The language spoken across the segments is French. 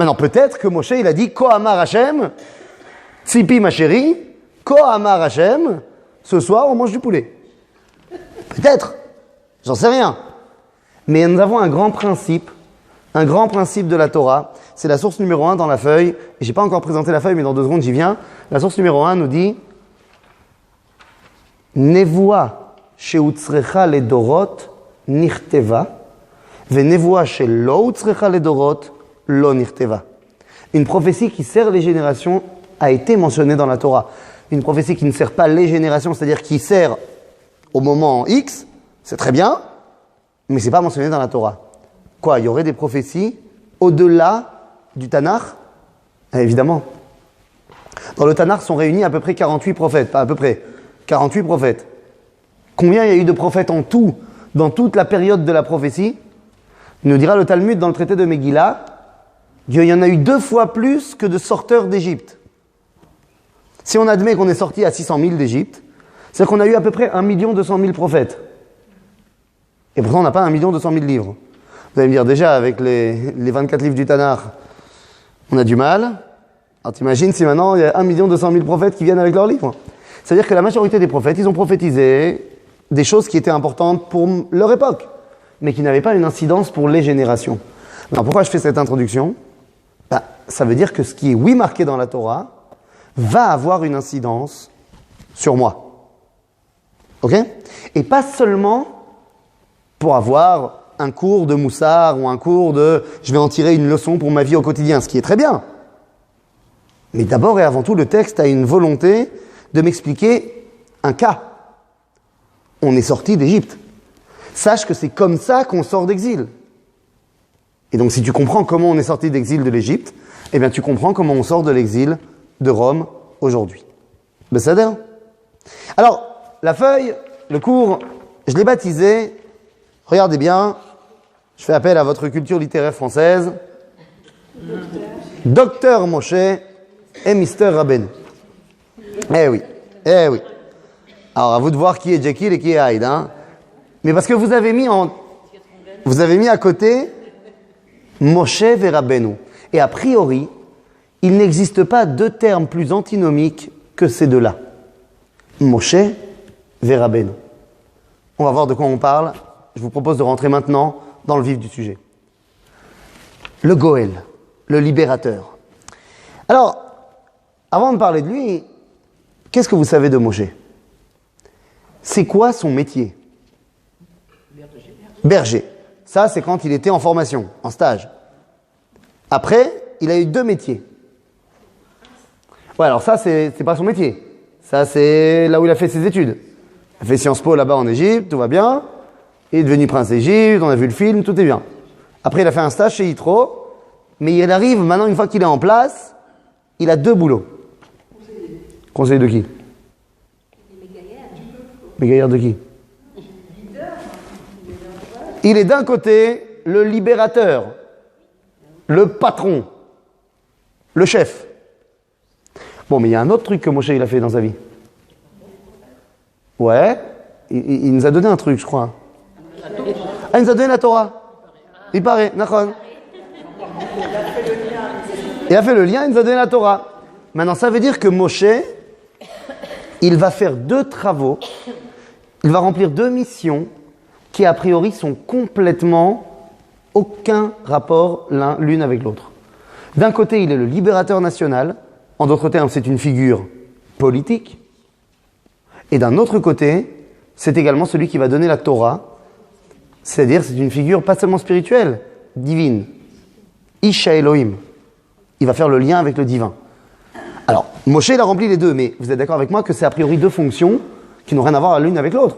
Maintenant, peut-être que Moshe, il a dit Kohamar Hashem, Tzipi ma chérie, Kohamar Hashem, ce soir on mange du poulet. Peut-être, j'en sais rien. Mais nous avons un grand principe de la Torah. C'est la source numéro 1 dans la feuille. Et j'ai pas encore présenté la feuille, mais dans 2 secondes j'y viens. La source numéro 1 nous dit Nevoa sheutzrecha ledorot nichteva, ve nevoa shelo utzrecha ledorot lo nichteva. Une prophétie qui sert les générations a été mentionnée dans la Torah. Une prophétie qui ne sert pas les générations, c'est-à-dire qui sert au moment X, c'est très bien, mais c'est pas mentionné dans la Torah. Quoi, il y aurait des prophéties au-delà du Tanakh? Évidemment. Dans le Tanakh sont réunis à peu près 48 prophètes, pas à peu près, 48 prophètes. Combien il y a eu de prophètes en tout, dans toute la période de la prophétie? Nous dira le Talmud dans le traité de Megillah, qu'il y en a eu 2 fois plus que de sorteurs d'Égypte. Si on admet qu'on est sorti à 600 000 d'Égypte, c'est qu'on a eu à peu près 1 200 000 prophètes. Et pourtant, on n'a pas 1 200 000 livres. Vous allez me dire, déjà, avec les 24 livres du Tanakh, on a du mal. Alors t'imagines si maintenant, il y a 1 200 000 prophètes qui viennent avec leurs livres. C'est-à-dire que la majorité des prophètes, ils ont prophétisé des choses qui étaient importantes pour leur époque, mais qui n'avaient pas une incidence pour les générations. Alors pourquoi je fais cette introduction? Ça veut dire que ce qui est, oui, marqué dans la Torah, va avoir une incidence sur moi. Ok? Et pas seulement pour avoir un cours de Moussar ou un cours de je vais en tirer une leçon pour ma vie au quotidien, ce qui est très bien. Mais d'abord et avant tout, le texte a une volonté de m'expliquer un cas. On est sorti d'Égypte. Sache que c'est comme ça qu'on sort d'exil. Et donc si tu comprends comment on est sorti d'exil de l'Égypte, eh bien tu comprends comment on sort de l'exil de Rome aujourd'hui. Besséder? Alors, la feuille, le cours, je l'ai baptisé, regardez bien, je fais appel à votre culture littéraire française, Docteur Moshe et Mister Rabbeinu. Eh oui. Alors, à vous de voir qui est Jekyll et qui est Hyde, hein. Mais parce que vous avez mis à côté Moshe et Rabbeinu. Et a priori, il n'existe pas 2 termes plus antinomiques que ces 2-là. Moshe et Rabbeinu. On va voir de quoi on parle. Je vous propose de rentrer maintenant dans le vif du sujet. Le Goël, le libérateur. Alors, avant de parler de lui, qu'est-ce que vous savez de Moshe? C'est quoi son métier? Berger. Ça, c'est quand il était en formation, en stage. Après, il a eu 2 métiers. Ouais, alors ça, c'est pas son métier. Ça, c'est là où il a fait ses études. Il a fait Sciences Po là-bas en Égypte, tout va bien. Il est devenu prince d'Égypte, on a vu le film, tout est bien. Après, il a fait un stage chez Yitro, mais il arrive, maintenant, une fois qu'il est en place, il a 2 boulots. Conseiller de qui? Mégaillère de qui? Il est d'un côté le libérateur, le patron, le chef. Bon, mais il y a un autre truc que Moshe il a fait dans sa vie. Ouais, il nous a donné un truc, je crois. Ah, il nous a donné la Torah. Il paraît, Nachon. Il a fait le lien, il nous a donné la Torah. Maintenant, ça veut dire que Moshe, il va faire 2 travaux, il va remplir 2 missions qui, a priori, sont complètement aucun rapport l'une avec l'autre. D'un côté, il est le libérateur national. En d'autres termes, c'est une figure politique. Et d'un autre côté, c'est également celui qui va donner la Torah. C'est-à-dire, c'est une figure pas seulement spirituelle, divine. Isha Elohim. Il va faire le lien avec le divin. Alors, Moshe, il a rempli les 2, mais vous êtes d'accord avec moi que c'est a priori 2 fonctions qui n'ont rien à voir l'une avec l'autre.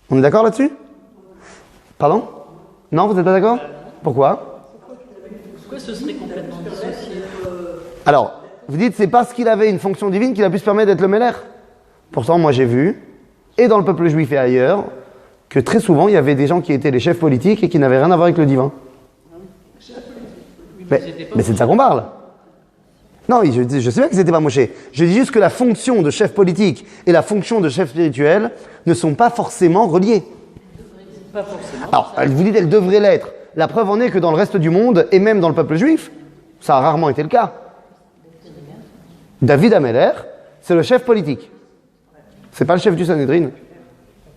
On est d'accord là-dessus? Pardon? Non, vous n'êtes pas d'accord? Pourquoi? Pourquoi ce serait complètement dissocié? Alors, vous dites, c'est parce qu'il avait une fonction divine qu'il a pu se permettre d'être le Melech. Pourtant, moi j'ai vu, et dans le peuple juif et ailleurs, que très souvent, il y avait des gens qui étaient les chefs politiques et qui n'avaient rien à voir avec le divin. Mais c'est de ça qu'on parle. Non, je sais bien que c'était pas Moshe. Je dis juste que la fonction de chef politique et la fonction de chef spirituel ne sont pas forcément reliées. Pas forcément. Alors, vous dites, elles devraient l'être. La preuve en est que dans le reste du monde, et même dans le peuple juif, ça a rarement été le cas. David Ameler, c'est le chef politique. C'est pas le chef du Sanhédrin.